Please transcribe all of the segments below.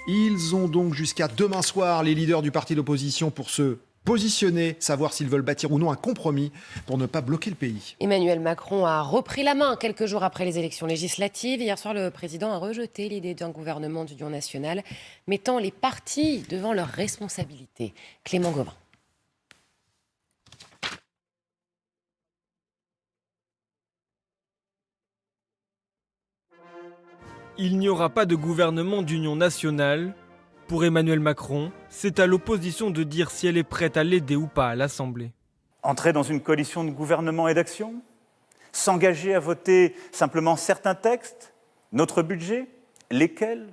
Ils ont donc jusqu'à demain soir, les leaders du parti d'opposition, pour se positionner, savoir s'ils veulent bâtir ou non un compromis pour ne pas bloquer le pays. Emmanuel Macron a repris la main quelques jours après les élections législatives. Hier soir, le président a rejeté l'idée d'un gouvernement d'union nationale, mettant les partis devant leurs responsabilités. Clément Gauvin. Il n'y aura pas de gouvernement d'union nationale. Pour Emmanuel Macron, c'est à l'opposition de dire si elle est prête à l'aider ou pas à l'Assemblée. Entrer dans une coalition de gouvernement et d'action ? S'engager à voter simplement certains textes ? Notre budget ? Lesquels ?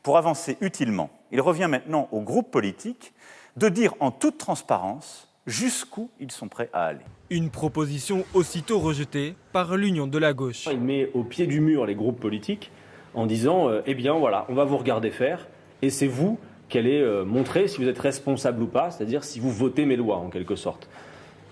Pour avancer utilement, il revient maintenant aux groupes politiques de dire en toute transparence jusqu'où ils sont prêts à aller. Une proposition aussitôt rejetée par l'Union de la gauche. Il met au pied du mur les groupes politiques en disant eh bien voilà, on va vous regarder faire et c'est vous qui allez montrer si vous êtes responsable ou pas, c'est-à-dire si vous votez mes lois en quelque sorte.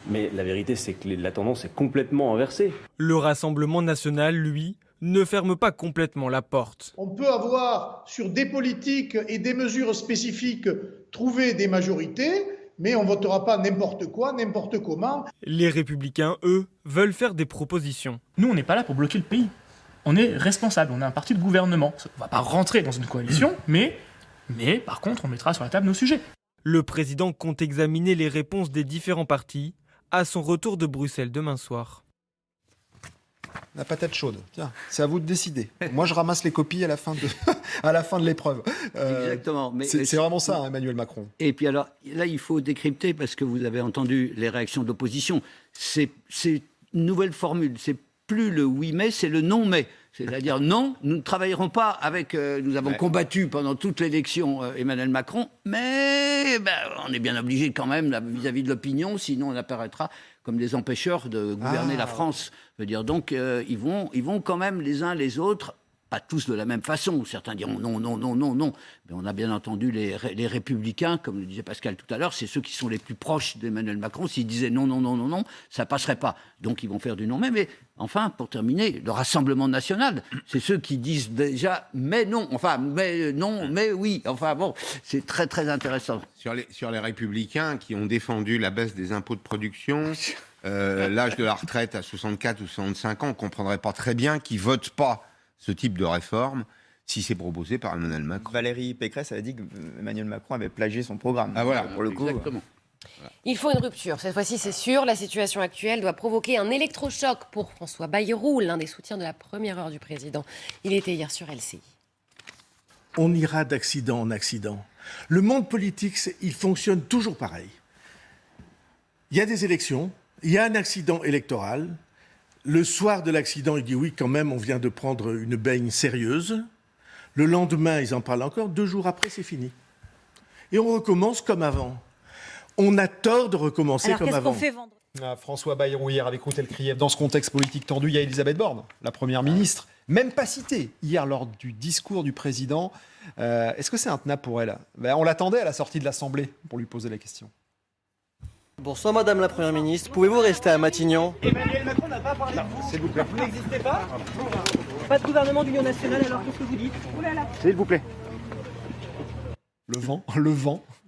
Mais la vérité, c'est que la tendance est complètement inversée. Le Rassemblement national, lui, ne ferme pas complètement la porte. On peut avoir, sur des politiques et des mesures spécifiques, trouvé des majorités, mais on ne votera pas n'importe quoi, n'importe comment. Les Républicains, eux, veulent faire des propositions. Nous, on n'est pas là pour bloquer le pays. On est responsable, on est un parti de gouvernement. On ne va pas rentrer dans une coalition, mais par contre, on mettra sur la table nos sujets. Le président compte examiner les réponses des différents partis à son retour de Bruxelles demain soir. La patate chaude, tiens, c'est à vous de décider. Moi, je ramasse les copies à la fin de l'épreuve. Exactement. Mais c'est vraiment ça, hein, Emmanuel Macron. Et puis alors, là, il faut décrypter, parce que vous avez entendu les réactions de l'opposition. C'est une nouvelle formule. C'est plus le oui mais, c'est le non mais. C'est-à-dire non, nous ne travaillerons pas avec... nous avons combattu pendant toute l'élection Emmanuel Macron, mais on est bien obligé quand même vis-à-vis de l'opinion, sinon on apparaîtra comme des empêcheurs de gouverner la France. Je veux dire, donc ils vont quand même les uns les autres, pas tous de la même façon. Certains diront non, non, non, non, non. Mais on a bien entendu les Républicains, comme le disait Pascal tout à l'heure, c'est ceux qui sont les plus proches d'Emmanuel Macron. S'ils disaient non, non, non, non, non, ça passerait pas. Donc ils vont faire du non. Mais enfin, pour terminer, le Rassemblement national, c'est ceux qui disent déjà mais non, enfin mais non, mais oui. Enfin bon, c'est très très intéressant. Sur les Républicains qui ont défendu la baisse des impôts de production, l'âge de la retraite à 64 ou 65 ans, on ne comprendrait pas très bien qu'ils ne votent pas ce type de réforme si c'est proposé par Emmanuel Macron. Valérie Pécresse avait dit qu'Emmanuel Macron avait plagié son programme. Ah voilà, pour le coup. Exactement. Il faut une rupture. Cette fois-ci, c'est sûr. La situation actuelle doit provoquer un électrochoc pour François Bayrou, l'un des soutiens de la première heure du président. Il était hier sur LCI. On ira d'accident en accident. Le monde politique, il fonctionne toujours pareil. Il y a des élections, il y a un accident électoral. Le soir de l'accident, il dit oui, quand même, on vient de prendre une baigne sérieuse. Le lendemain, ils en parlent encore. 2 jours après, c'est fini. Et on recommence comme avant. On a tort de recommencer comme avant. Qu'est-ce qu'on fait vendredi ? François Bayrou hier avec Routel Krief. Dans ce contexte politique tendu, il y a Elisabeth Borne, la première ministre, même pas citée hier lors du discours du président. Est-ce que c'est intenable pour elle ? On l'attendait à la sortie de l'Assemblée pour lui poser la question. Bonsoir Madame la Première ministre, pouvez-vous rester à Matignon ? Emmanuel Macron n'a pas parlé de vous. S'il vous plaît. Vous n'existez pas ? Pas de gouvernement d'union nationale, alors qu'est-ce que vous dites ? Oh là là. S'il vous plaît. Le vent,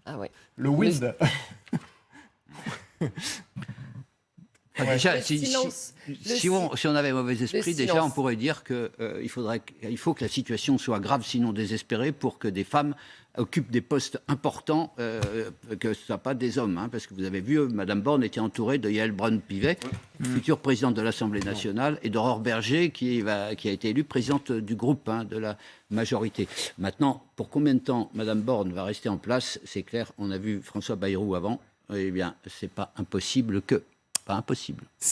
Ah ouais. le wind. Déjà, Le silence. si on avait mauvais esprit, déjà silence. on pourrait dire qu'il faut que la situation soit grave, sinon désespérée, pour que des femmes occupent des postes importants, que ce ne soit pas des hommes. Hein, parce que vous avez vu, Mme Borne était entourée de Yael Braun-Pivet, future présidente de l'Assemblée nationale, et d'Aurore Berger, qui a été élue présidente du groupe de la majorité. Maintenant, pour combien de temps Mme Borne va rester en place, c'est clair, on a vu François Bayrou avant, eh bien, c'est pas impossible que... Pas impossible.